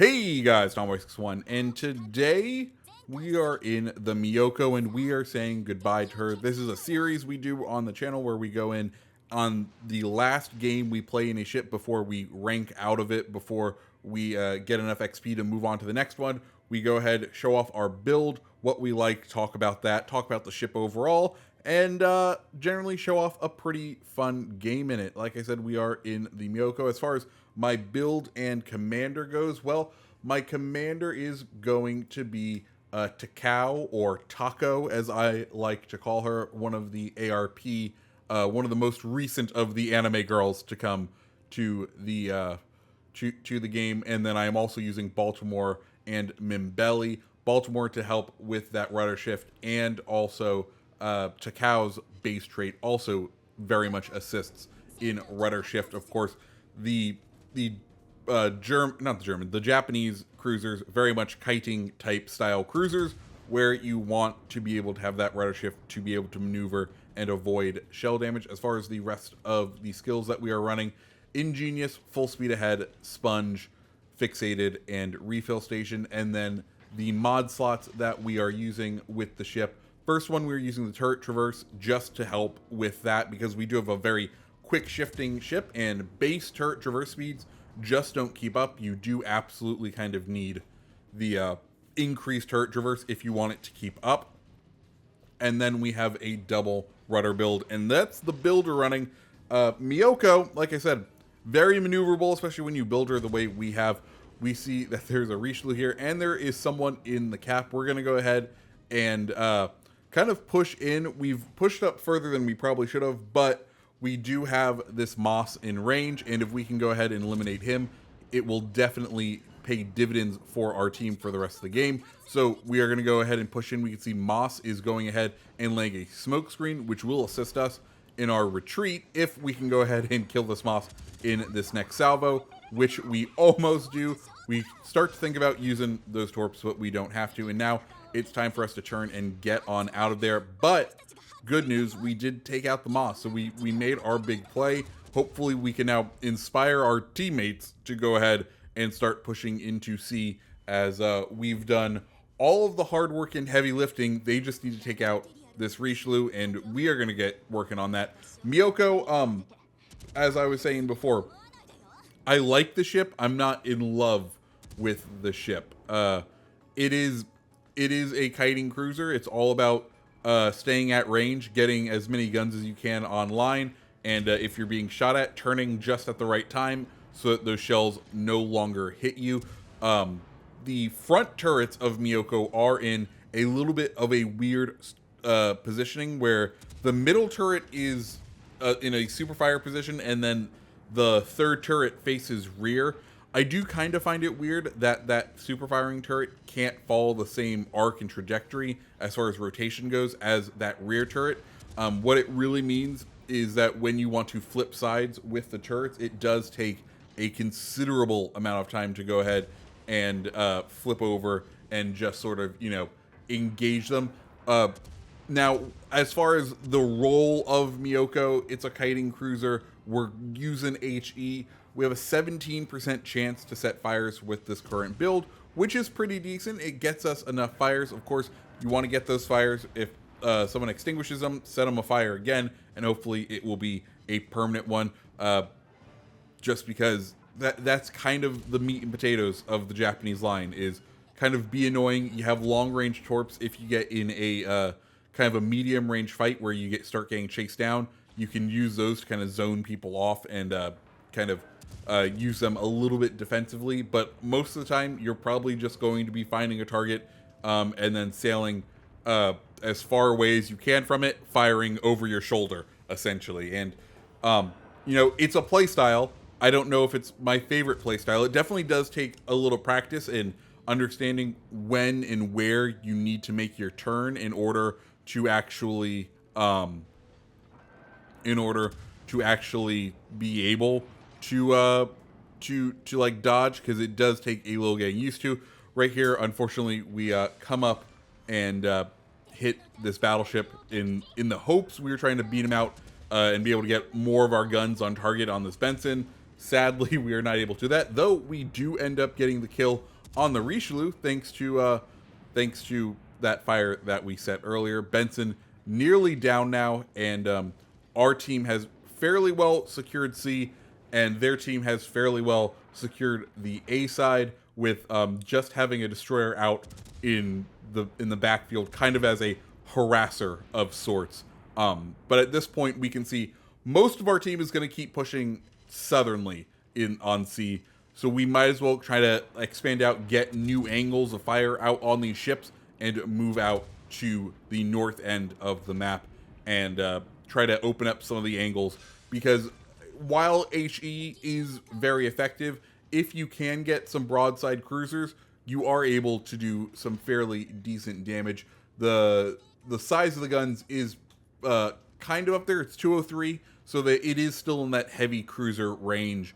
Hey guys, Tomboy61, and today we are in the Myoko and we are saying goodbye to her. This is a series we do on the channel where we go in on the last game we play in a ship before we rank out of it, before we get enough XP to move on to the next one. We go ahead, show off our build, what we like, talk about that, talk about the ship overall, and generally show off a pretty fun game in it. Like I said, we are in the Myoko. As far as my build and commander goes, well, my commander is going to be Takao, or Taco as I like to call her, one of the ARP, one of the most recent of the anime girls to come to the to the game. And then I am also using Baltimore and Mimbelli. Baltimore to help with that rudder shift, and also Takao's base trait also very much assists in rudder shift. Of course, the Japanese cruisers, very much kiting type style cruisers, where you want to be able to have that rudder shift to be able to maneuver and avoid shell damage. As far as the rest of the skills that we are running, Ingenious, Full Speed Ahead, Sponge, Fixated, and Refill Station. And then the mod slots that we are using with the ship. First one, we're using the Turret Traverse just to help with that, because we do have a very quick shifting ship, and base turret traverse speeds just don't keep up. You do absolutely kind of need the increased turret traverse if you want it to keep up. And then we have a double rudder build, and that's the build we're running. Myoko, like I said, very maneuverable, especially when you build her the way we have. We see that there's a Richelieu here, and there is someone in the cap. We're going to go ahead and kind of push in. We've pushed up further than we probably should have, but we do have this Moss in range, and if we can go ahead and eliminate him, it will definitely pay dividends for our team for the rest of the game. So we are going to go ahead and push in. We can see Moss is going ahead and laying a smoke screen, which will assist us in our retreat if we can go ahead and kill this Moss in this next salvo, which we almost do. We start to think about using those torps, but we don't have to, and now it's time for us to turn and get on out of there. But good news, we did take out the Moss, so we made our big play. Hopefully we can now inspire our teammates to go ahead and start pushing into C, as we've done all of the hard work and heavy lifting. They just need to take out this Richelieu, and we are going to get working on that. Myoko, as I was saying before, I like the ship. I'm not in love with the ship. It is a kiting cruiser. It's all about staying at range, getting as many guns as you can online, and if you're being shot at, turning just at the right time so that those shells no longer hit you. The front turrets of Myoko are in a little bit of a weird positioning, where the middle turret is in a super fire position, and then the third turret faces rear. I do kind of find it weird that that super firing turret can't follow the same arc and trajectory as far as rotation goes as that rear turret. What it really means is that when you want to flip sides with the turrets, it does take a considerable amount of time to go ahead and flip over and just sort of, engage them. Now, as far as the role of Myoko, it's a kiting cruiser. We're using HE. We have a 17% chance to set fires with this current build, which is pretty decent. It gets us enough fires. Of course, you want to get those fires. If someone extinguishes them, set them afire again, and hopefully it will be a permanent one, just because that's kind of the meat and potatoes of the Japanese line, is kind of be annoying. You have long-range torps. If you get in a kind of a medium-range fight where you start getting chased down, you can use those to kind of zone people off and kind of use them a little bit defensively, but most of the time you're probably just going to be finding a target and then sailing as far away as you can from it, firing over your shoulder, essentially. And it's a play style. I don't know if it's my favorite play style. It definitely does take a little practice in understanding when and where you need to make your turn in order to actually be able to like dodge, because it does take a little getting used to. Right here, unfortunately, we come up and hit this battleship in the hopes we were trying to beat him out and be able to get more of our guns on target on this Benson. Sadly, we are not able to do that, though we do end up getting the kill on the Richelieu, thanks to that fire that we set earlier. Benson nearly down now, and our team has fairly well secured C, and their team has fairly well secured the A side with just having a destroyer out in the backfield, kind of as a harasser of sorts. But at this point, we can see most of our team is going to keep pushing southernly in on C, so we might as well try to expand out, get new angles of fire out on these ships, and move out to the north end of the map and try to open up some of the angles, because while HE is very effective, if you can get some broadside cruisers, you are able to do some fairly decent damage. The size of the guns is kind of up there. It's 203, so that it is still in that heavy cruiser range,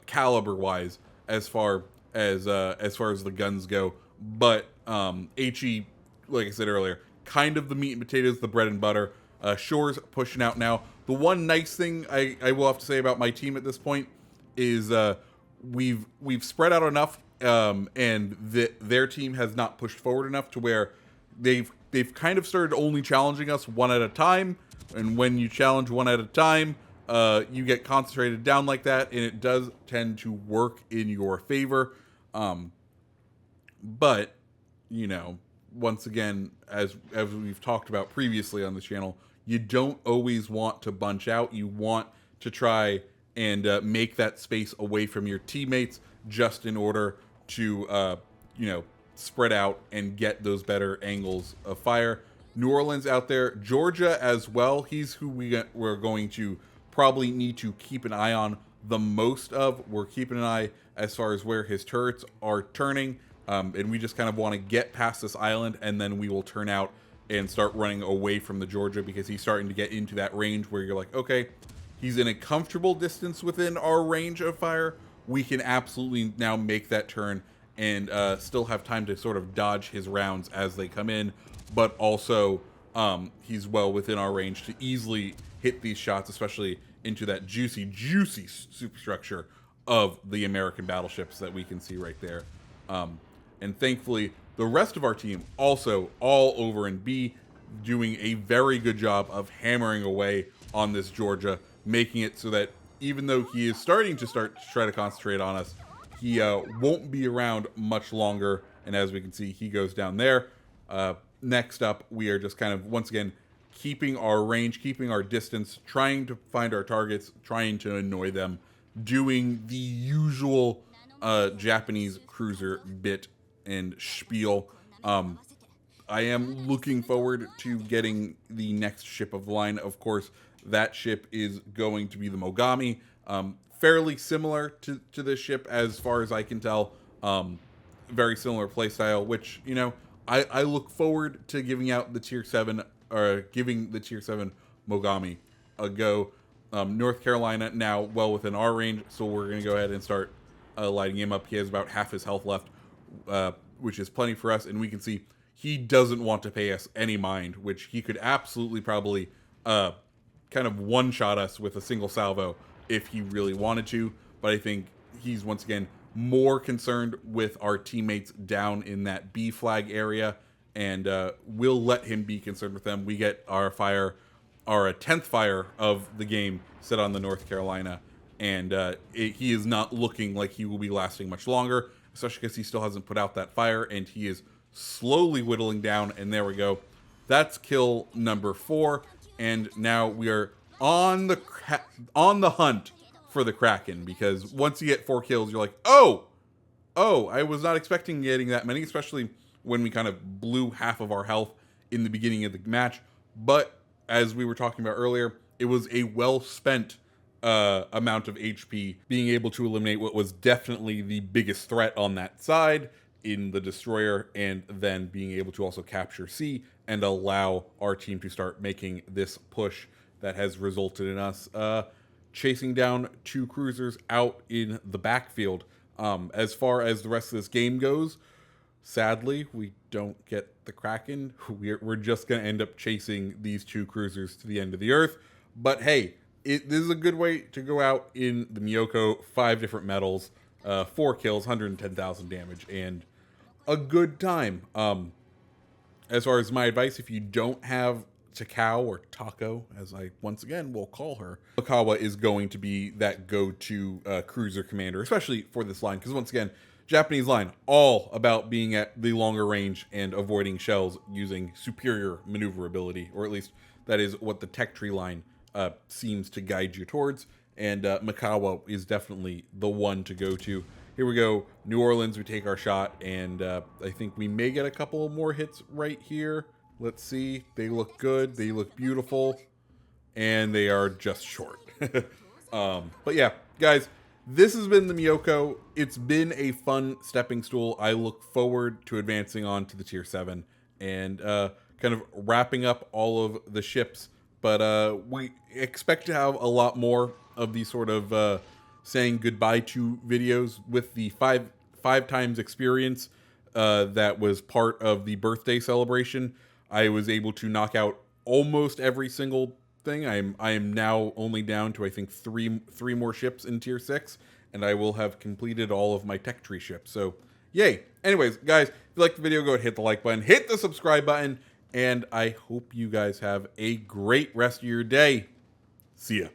caliber wise, as far as the guns go. But HE, like I said earlier, kind of the meat and potatoes, the bread and butter. Shore's pushing out now. The one nice thing I will have to say about my team at this point is we've spread out enough, and their team has not pushed forward enough to where they've kind of started only challenging us one at a time. And when you challenge one at a time, you get concentrated down like that, and it does tend to work in your favor. But you know, once again, as we've talked about previously on this channel, you don't always want to bunch out. You want to try and make that space away from your teammates, just in order to spread out and get those better angles of fire. New Orleans out there, Georgia as well. He's who we're going to probably need to keep an eye on the most of. We're keeping an eye as far as where his turrets are turning, and we just kind of want to get past this island, and then we will turn out and start running away from the Georgia, because he's starting to get into that range where you're like, okay, he's in a comfortable distance within our range of fire. We can absolutely now make that turn and still have time to sort of dodge his rounds as they come in, but also he's well within our range to easily hit these shots, especially into that juicy superstructure of the American battleships that we can see right there. And thankfully, the rest of our team also all over in B, doing a very good job of hammering away on this Georgia, making it so that even though he is starting to try to concentrate on us, he won't be around much longer. And as we can see, he goes down there. Next up, we are just kind of, once again, keeping our range, keeping our distance, trying to find our targets, trying to annoy them, doing the usual Japanese cruiser bit and spiel. I am looking forward to getting the next ship of the line. Of course, that ship is going to be the Mogami. Fairly similar to this ship as far as I can tell. Very similar playstyle, which, you know, I look forward to giving out the tier 7, or giving the tier 7 Mogami a go. North Carolina now well within our range, so we're going to go ahead and start lighting him up. He has about half his health left, which is plenty for us, and we can see he doesn't want to pay us any mind, which he could absolutely probably kind of one-shot us with a single salvo if he really wanted to. But I think he's, once again, more concerned with our teammates down in that B flag area, and we'll let him be concerned with them. We get our 10th fire of the game set on the North Carolina, and he is not looking like he will be lasting much longer, especially because he still hasn't put out that fire, and he is slowly whittling down. And there we go. That's kill number 4, and now we are on the hunt for the Kraken, because once you get 4 kills, you're like, oh, I was not expecting getting that many, especially when we kind of blew half of our health in the beginning of the match. But as we were talking about earlier, it was a well-spent amount of HP, being able to eliminate what was definitely the biggest threat on that side in the destroyer, and then being able to also capture C and allow our team to start making this push that has resulted in us chasing down 2 cruisers out in the backfield. As far as the rest of this game goes, sadly, we don't get the Kraken. We're just going to end up chasing these 2 cruisers to the end of the earth. But hey, this is a good way to go out in the Myoko. 5 different medals. 4 kills, 110,000 damage, and a good time. As far as my advice, if you don't have Takao, or Taco, as I once again will call her, Okawa is going to be that go-to cruiser commander, especially for this line, because once again, Japanese line, all about being at the longer range and avoiding shells using superior maneuverability, or at least that is what the tech tree line seems to guide you towards, and Mikawa is definitely the one to go to. Here we go, New Orleans, we take our shot, and I think we may get a couple more hits right here. Let's see, they look good, they look beautiful, and they are just short. But yeah, guys, this has been the Myoko. It's been a fun stepping stool. I look forward to advancing on to the tier 7 and kind of wrapping up all of the ships. But we expect to have a lot more of these sort of saying goodbye to videos with the five times experience that was part of the birthday celebration. I was able to knock out almost every single thing. I am now only down to, I think, three more ships in tier 6, and I will have completed all of my tech tree ships. So yay. Anyways, guys, if you liked the video, go ahead and hit the like button, hit the subscribe button, and I hope you guys have a great rest of your day. See ya.